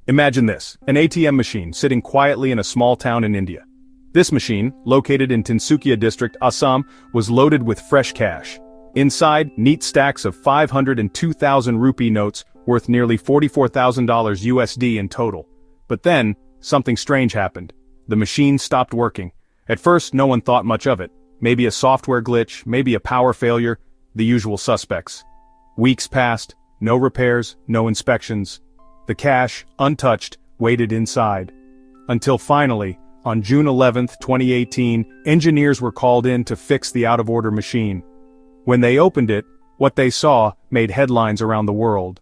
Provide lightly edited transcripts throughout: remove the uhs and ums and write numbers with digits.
Imagine this, an ATM machine sitting quietly in a small town in India. This machine, located in Tinsukia district, Assam, was loaded with fresh cash. Inside, neat stacks of 500 and 2,000 rupee notes worth nearly $44,000 USD in total. But then, something strange happened. The machine stopped working. At first, no one thought much of it. Maybe a software glitch, maybe a power failure, the usual suspects. Weeks passed, no repairs, no inspections. The cash, untouched, waited inside. Until finally, on June 11, 2018, engineers were called in to fix the out-of-order machine. When they opened it, what they saw made headlines around the world.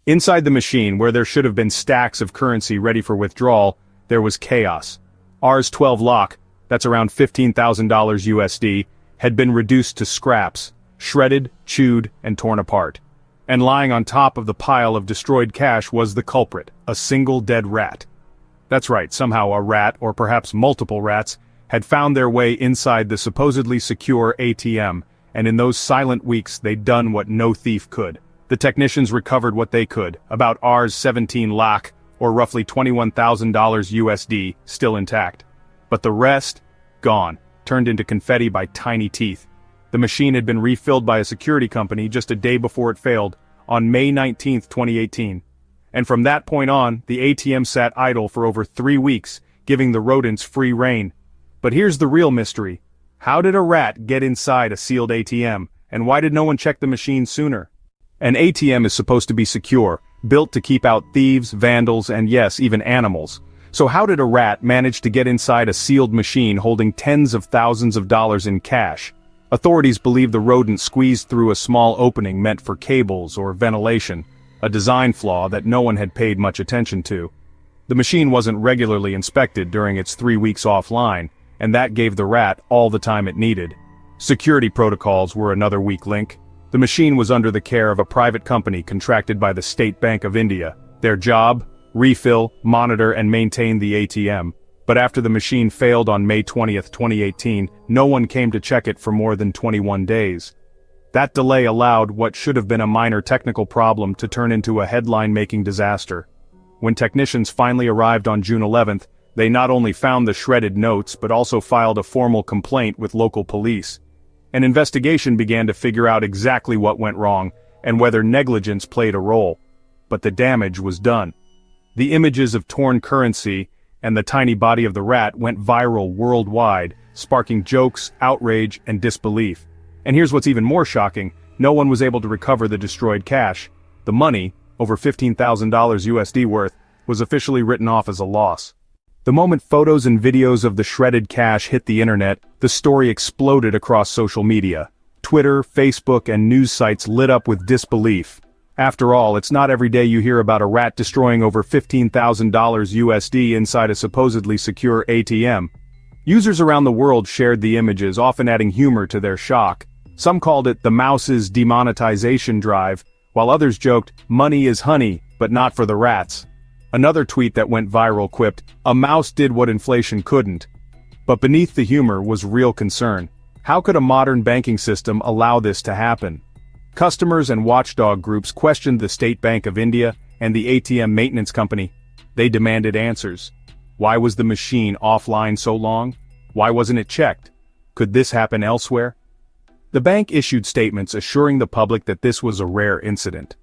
Inside the machine, where there should have been stacks of currency ready for withdrawal, there was chaos. Rs 12 Lakh, that's around $15,000 USD, had been reduced to scraps, shredded, chewed, and torn apart. And lying on top of the pile of destroyed cash was the culprit, a single dead rat. That's right, somehow a rat, or perhaps multiple rats, had found their way inside the supposedly secure ATM, and in those silent weeks they'd done what no thief could. The technicians recovered what they could, about Rs 17 lakh, or roughly $21,000 USD, still intact. But the rest? Gone, turned into confetti by tiny teeth. The machine had been refilled by a security company just a day before it failed, on May 19, 2018. And from that point on, the ATM sat idle for over 3 weeks, giving the rodents free rein. But here's the real mystery. How did a rat get inside a sealed ATM, and why did no one check the machine sooner? An ATM is supposed to be secure, built to keep out thieves, vandals, and yes, even animals. So how did a rat manage to get inside a sealed machine holding tens of thousands of dollars in cash? Authorities believe the rodent squeezed through a small opening meant for cables or ventilation, a design flaw that no one had paid much attention to. The machine wasn't regularly inspected during its 3 weeks offline, and that gave the rat all the time it needed. Security protocols were another weak link. The machine was under the care of a private company contracted by the State Bank of India. Their job? Refill, monitor, and maintain the ATM. But after the machine failed on May 20, 2018, no one came to check it for more than 21 days. That delay allowed what should have been a minor technical problem to turn into a headline-making disaster. When technicians finally arrived on June 11th, they not only found the shredded notes but also filed a formal complaint with local police. An investigation began to figure out exactly what went wrong and whether negligence played a role. But the damage was done. The images of torn currency and the tiny body of the rat went viral worldwide, sparking jokes, outrage, and disbelief. And here's what's even more shocking, no one was able to recover the destroyed cash. The money, over $15,000 USD worth, was officially written off as a loss. The moment photos and videos of the shredded cash hit the internet, the story exploded across social media. Twitter, Facebook, and news sites lit up with disbelief. After all, it's not every day you hear about a rat destroying over $15,000 USD inside a supposedly secure ATM. Users around the world shared the images, often adding humor to their shock. Some called it the mouse's demonetization drive, while others joked, money is honey, but not for the rats. Another tweet that went viral quipped, a mouse did what inflation couldn't. But beneath the humor was real concern. How could a modern banking system allow this to happen? Customers and watchdog groups questioned the State Bank of India and the ATM maintenance company. They demanded answers. Why was the machine offline so long? Why wasn't it checked? Could this happen elsewhere? The bank issued statements assuring the public that this was a rare incident.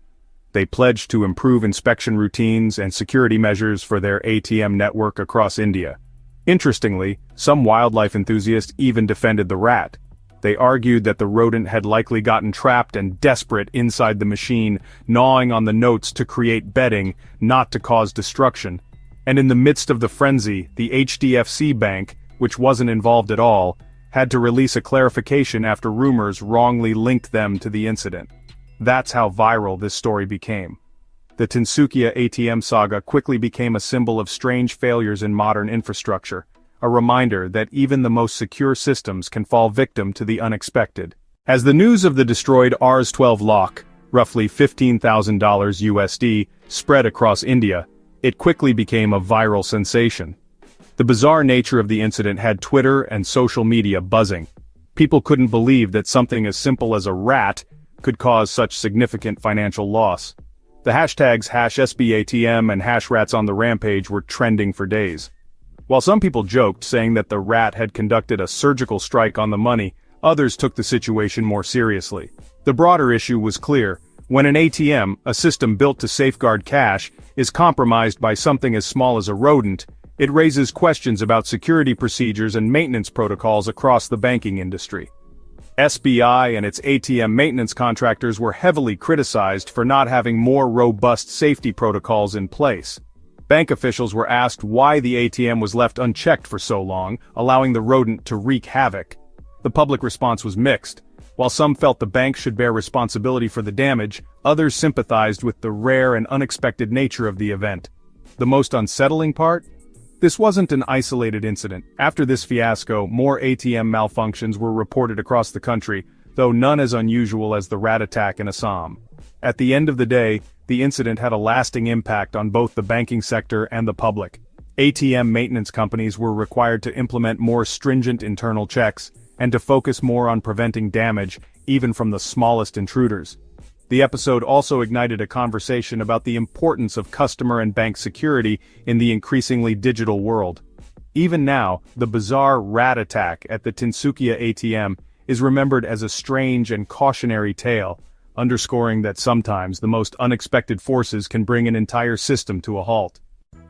They pledged to improve inspection routines and security measures for their ATM network across India. Interestingly, some wildlife enthusiasts even defended the rat. They argued that the rodent had likely gotten trapped and desperate inside the machine, gnawing on the notes to create bedding, not to cause destruction. And in the midst of the frenzy, the HDFC Bank, which wasn't involved at all, had to release a clarification after rumors wrongly linked them to the incident. That's how viral this story became. The Tinsukia ATM saga quickly became a symbol of strange failures in modern infrastructure, a reminder that even the most secure systems can fall victim to the unexpected. As the news of the destroyed Rs 12 Lakh, roughly $15,000 USD, spread across India, it quickly became a viral sensation. The bizarre nature of the incident had Twitter and social media buzzing. People couldn't believe that something as simple as a rat could cause such significant financial loss. The hashtags #SBATM and #rats on the rampage were trending for days. While some people joked, saying that the rat had conducted a surgical strike on the money, others took the situation more seriously. The broader issue was clear. When an ATM, a system built to safeguard cash, is compromised by something as small as a rodent, it raises questions about security procedures and maintenance protocols across the banking industry. SBI and its ATM maintenance contractors were heavily criticized for not having more robust safety protocols in place. Bank officials were asked why the ATM was left unchecked for so long, allowing the rodent to wreak havoc. The public response was mixed. While some felt the bank should bear responsibility for the damage, others sympathized with the rare and unexpected nature of the event. The most unsettling part? This wasn't an isolated incident. After this fiasco, more ATM malfunctions were reported across the country, though none as unusual as the rat attack in Assam. At the end of the day, the incident had a lasting impact on both the banking sector and the public. ATM maintenance companies were required to implement more stringent internal checks, and to focus more on preventing damage, even from the smallest intruders. The episode also ignited a conversation about the importance of customer and bank security in the increasingly digital world. Even now, the bizarre rat attack at the Tinsukia ATM is remembered as a strange and cautionary tale, underscoring that sometimes the most unexpected forces can bring an entire system to a halt.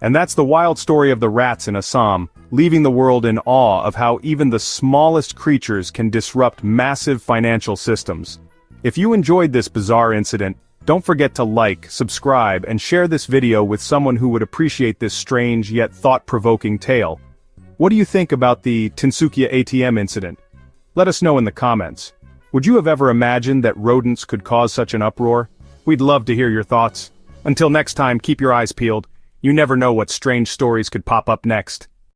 And that's the wild story of the rats in Assam, leaving the world in awe of how even the smallest creatures can disrupt massive financial systems. If you enjoyed this bizarre incident, don't forget to like, subscribe, and share this video with someone who would appreciate this strange yet thought-provoking tale. What do you think about the Tinsukia ATM incident? Let us know in the comments. Would you have ever imagined that rodents could cause such an uproar? We'd love to hear your thoughts. Until next time, keep your eyes peeled. You never know what strange stories could pop up next.